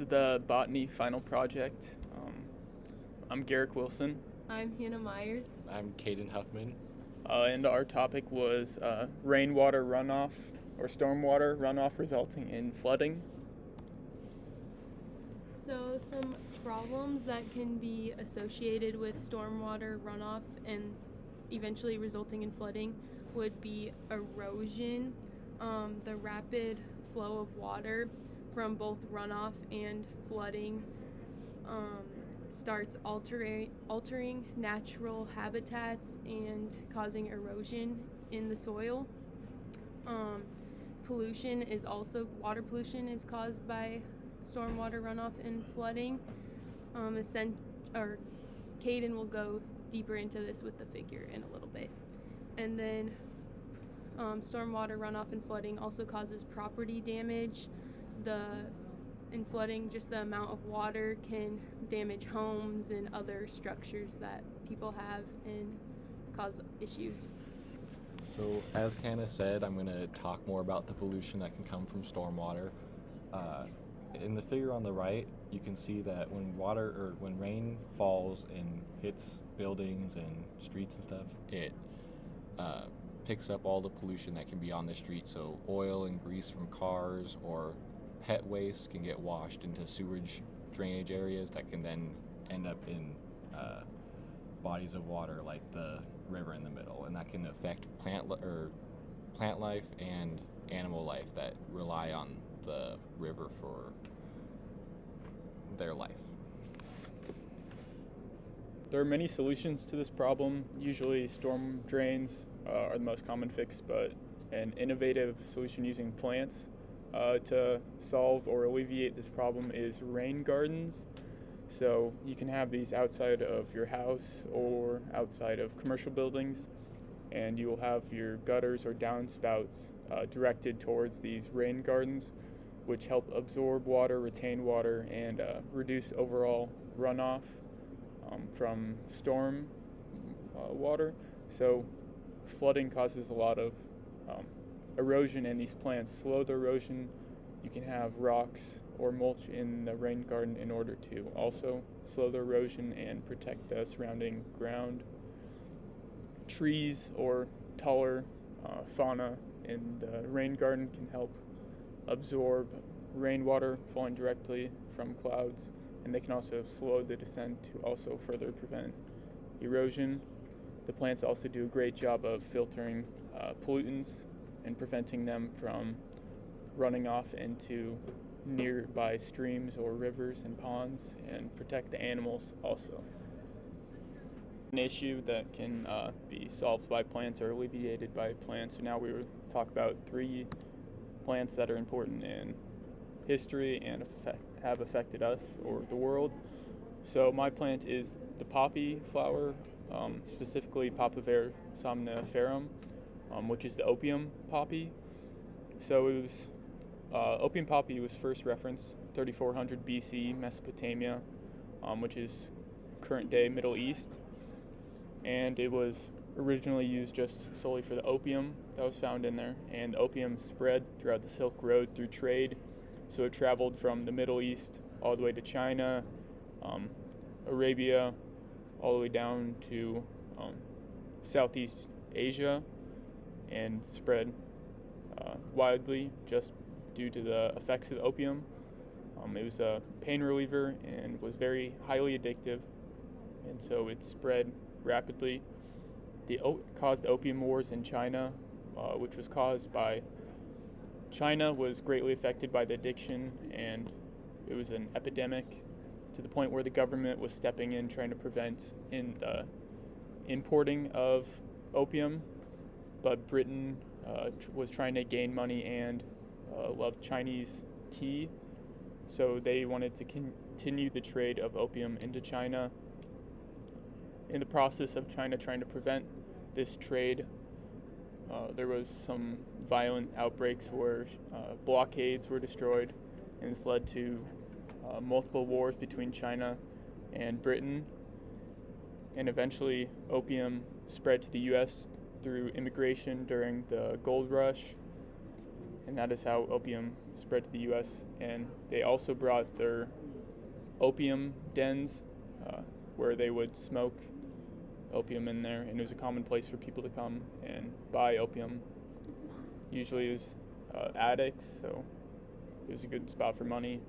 the Botany final project. I'm Garrick Wilson, I'm Hannah Meyers. I'm Kaden Huffman. and our topic was rainwater runoff or stormwater runoff resulting in flooding. So, some problems that can be associated with stormwater runoff and eventually resulting in flooding would be erosion, the rapid flow of water from both runoff and flooding starts altering natural habitats and causing erosion in the soil. Water pollution is caused by stormwater runoff and flooding. Kaden will go deeper into this with the figure in a little bit. And then stormwater runoff and flooding also causes property damage. In flooding, just the amount of water can damage homes and other structures that people have and cause issues. So, as Hannah said, I'm going to talk more about the pollution that can come from stormwater. In the figure on the right, you can see that when rain falls and hits buildings and streets and stuff, it picks up all the pollution that can be on the street. So, oil and grease from cars or pet waste can get washed into sewage drainage areas that can then end up in bodies of water like the river in the middle, and that can affect plant life and animal life that rely on the river for their life. There are many solutions to this problem. Usually storm drains are the most common fix, but an innovative solution using plants to solve or alleviate this problem is rain gardens. So you can have these outside of your house or outside of commercial buildings, and you will have your gutters or downspouts directed towards these rain gardens, which help absorb water, retain water, and reduce overall runoff from storm water. So flooding causes a lot of erosion, and these plants slow the erosion. You can have rocks or mulch in the rain garden in order to also slow the erosion and protect the surrounding ground. Trees or taller fauna in the rain garden can help absorb rainwater falling directly from clouds, and they can also slow the descent to also further prevent erosion. The plants also do a great job of filtering pollutants and preventing them from running off into nearby streams or rivers and ponds, and protect the animals also. An issue that can be solved by plants or alleviated by plants. So now we will talk about 3 plants that are important in history and have affected us or the world. So my plant is the poppy flower, specifically Papaver somniferum, which is the opium poppy. So opium poppy was first referenced 3400 BC, Mesopotamia, which is current day Middle East. And it was originally used just solely for the opium that was found in there. And opium spread throughout the Silk Road through trade. So it traveled from the Middle East all the way to China, Arabia, all the way down to Southeast Asia, and spread widely just due to the effects of opium. It was a pain reliever and was very highly addictive, and so it spread rapidly. It caused opium wars in China, which was caused by China was greatly affected by the addiction, and it was an epidemic to the point where the government was stepping in trying to prevent the importing of opium, but Britain was trying to gain money and loved Chinese tea, so they wanted to continue the trade of opium into China. In the process of China trying to prevent this trade, there was some violent outbreaks where blockades were destroyed, and this led to multiple wars between China and Britain. And eventually opium spread to the U.S. through immigration during the gold rush, and that is how opium spread to the U.S. And they also brought their opium dens, where they would smoke opium in there, and it was a common place for people to come and buy opium. Usually it was addicts, so it was a good spot for money.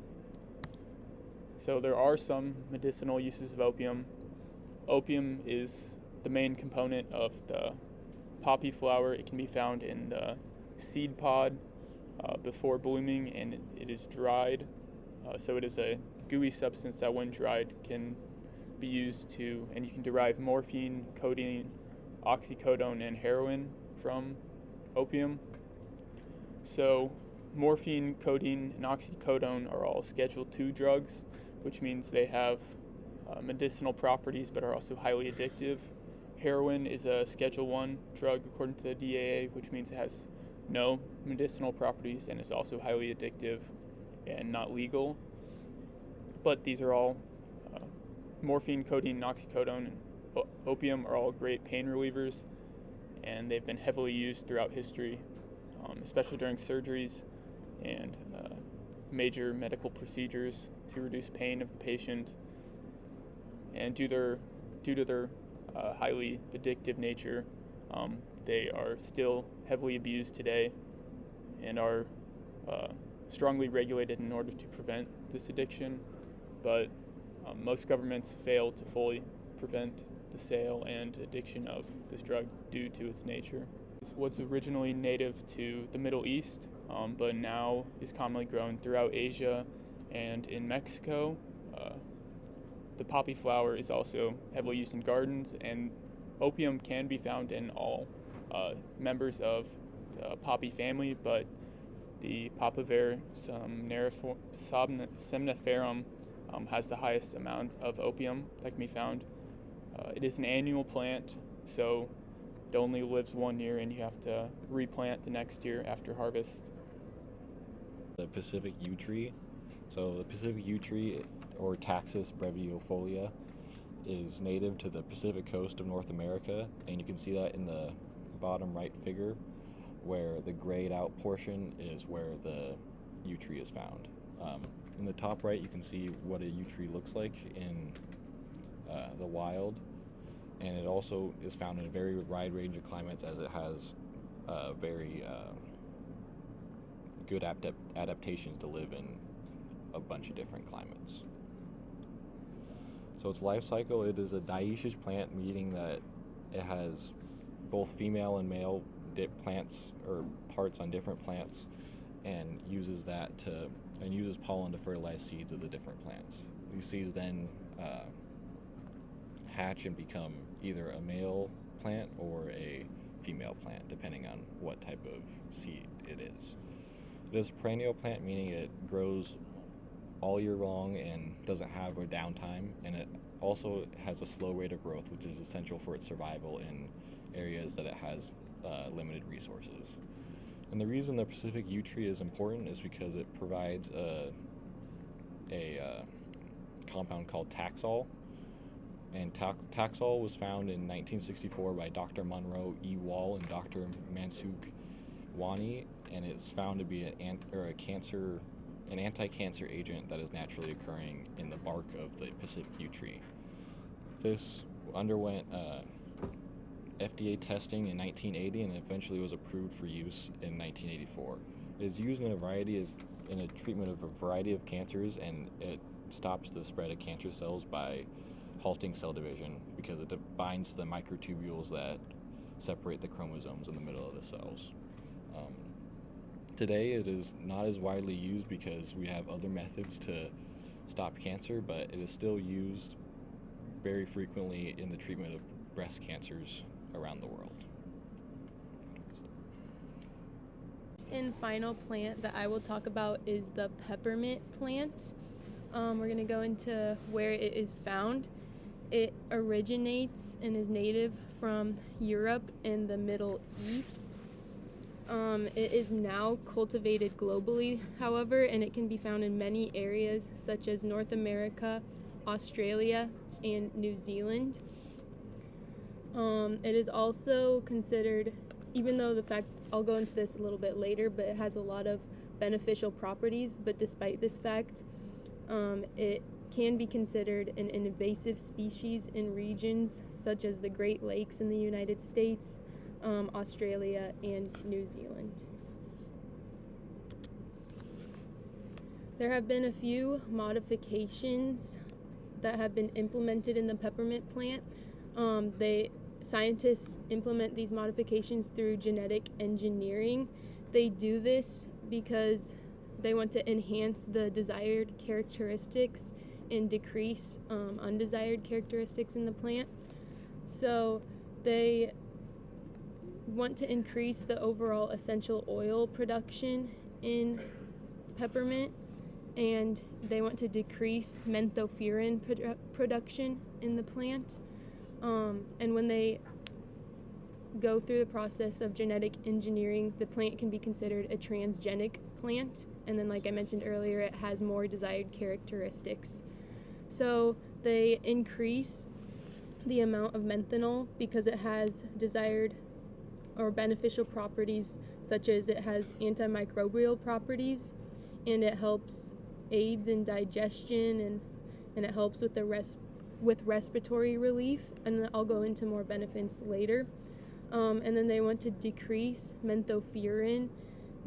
So there are some medicinal uses of opium. Opium is the main component of the poppy flower. It can be found in the seed pod before blooming, and it is dried. So it is a gooey substance that, when dried, can be used to, and you can derive morphine, codeine, oxycodone, and heroin from opium. So morphine, codeine, and oxycodone are all Schedule II drugs, which means they have medicinal properties but are also highly addictive. Heroin is a Schedule I drug according to the DAA, which means it has no medicinal properties and is also highly addictive and not legal. But these are all morphine, codeine, oxycodone, and opium are all great pain relievers, and they've been heavily used throughout history, especially during surgeries and major medical procedures to reduce pain of the patient. And due to their highly addictive nature, they are still heavily abused today and are strongly regulated in order to prevent this addiction. But most governments fail to fully prevent the sale and addiction of this drug due to its nature. It was originally native to the Middle East, but now is commonly grown throughout Asia and in Mexico. The poppy flower is also heavily used in gardens, and opium can be found in all members of the poppy family, but the Papaver somniferum has the highest amount of opium that can be found. It is an annual plant, so it only lives 1 year, and you have to replant the next year after harvest. The Pacific yew tree. So the Pacific yew tree, or Taxus brevifolia, is native to the Pacific coast of North America, and you can see that in the bottom right figure, where the grayed out portion is where the yew tree is found. In the top right, you can see what a yew tree looks like in the wild, and it also is found in a very wide range of climates, as it has very good adaptations to live in a bunch of different climates. So its life cycle, it is a dioecious plant, meaning that it has both female and male plants or parts on different plants, and uses pollen to fertilize seeds of the different plants. These seeds then hatch and become either a male plant or a female plant, depending on what type of seed it is. It is a perennial plant, meaning it grows all year long and doesn't have a downtime, and it also has a slow rate of growth, which is essential for its survival in areas that it has limited resources. And the reason the Pacific yew tree is important is because it provides a compound called Taxol. And Taxol was found in 1964 by Dr. Monroe E. Wall and Dr. Mansukh Wani, and it's found to be an anti-cancer agent that is naturally occurring in the bark of the Pacific yew tree. This underwent FDA testing in 1980 and eventually was approved for use in 1984. It is used in a treatment of a variety of cancers, and it stops the spread of cancer cells by halting cell division because it binds the microtubules that separate the chromosomes in the middle of the cells. Today it is not as widely used because we have other methods to stop cancer, but it is still used very frequently in the treatment of breast cancers around the world. And final plant that I will talk about is the peppermint plant. We're going to go into where it is found. It originates and is native from Europe and the Middle East. It is now cultivated globally, however, and it can be found in many areas such as North America, Australia, and New Zealand. It is also considered, even though the fact I'll go into this a little bit later, but it has a lot of beneficial properties. But despite this fact, it can be considered an invasive species in regions such as the Great Lakes in the United States, Australia, and New Zealand. There have been a few modifications that have been implemented in the peppermint plant. Scientists implement these modifications through genetic engineering. They do this because they want to enhance the desired characteristics and decrease undesired characteristics in the plant. So they want to increase the overall essential oil production in peppermint, and they want to decrease menthofurin production in the plant. And when they go through the process of genetic engineering, the plant can be considered a transgenic plant. And then, like I mentioned earlier, it has more desired characteristics. So they increase the amount of methanol because it has desired or beneficial properties, such as it has antimicrobial properties, and it helps aids in digestion, and it helps with with respiratory relief, and I'll go into more benefits later. And then they want to decrease menthofurin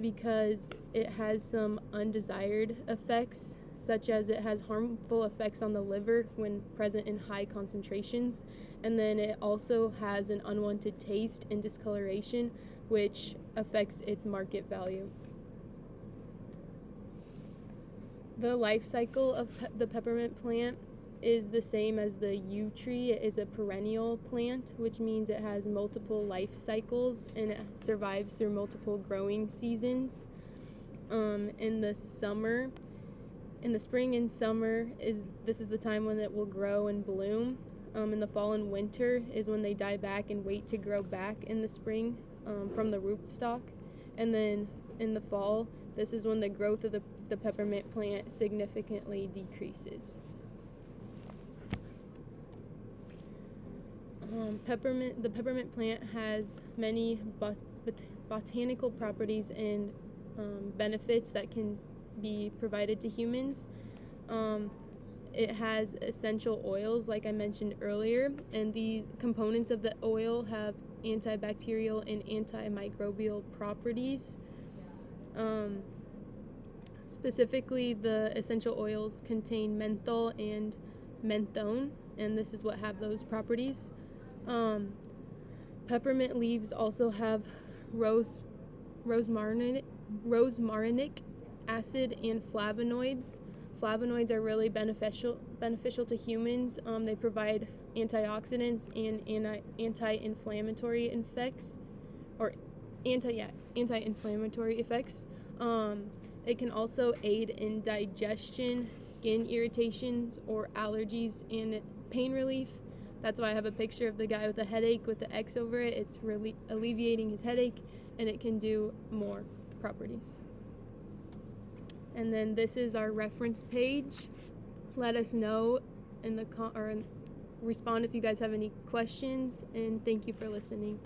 because it has some undesired effects, such as it has harmful effects on the liver when present in high concentrations. And then it also has an unwanted taste and discoloration, which affects its market value. The life cycle of the peppermint plant is the same as the yew tree. It is a perennial plant, which means it has multiple life cycles and it survives through multiple growing seasons. In the spring and summer this is the time when it will grow and bloom. In the fall and winter is when they die back and wait to grow back in the spring from the rootstock. And then in the fall, this is when the growth of the peppermint plant significantly decreases. The peppermint plant has many botanical properties and benefits that can be provided to humans. It has essential oils, like I mentioned earlier, and the components of the oil have antibacterial and antimicrobial properties. Specifically, the essential oils contain menthol and menthone, and this is what have those properties. Peppermint leaves also have rosmarinic acid and flavonoids. Flavonoids are really beneficial to humans. They provide antioxidants and anti-inflammatory effects, or anti-inflammatory effects. It can also aid in digestion, skin irritations, or allergies, and pain relief. That's why I have a picture of the guy with a headache with the X over it. It's really alleviating his headache, and it can do more properties. And then this is our reference page. Let us know in the respond if you guys have any questions, and thank you for listening.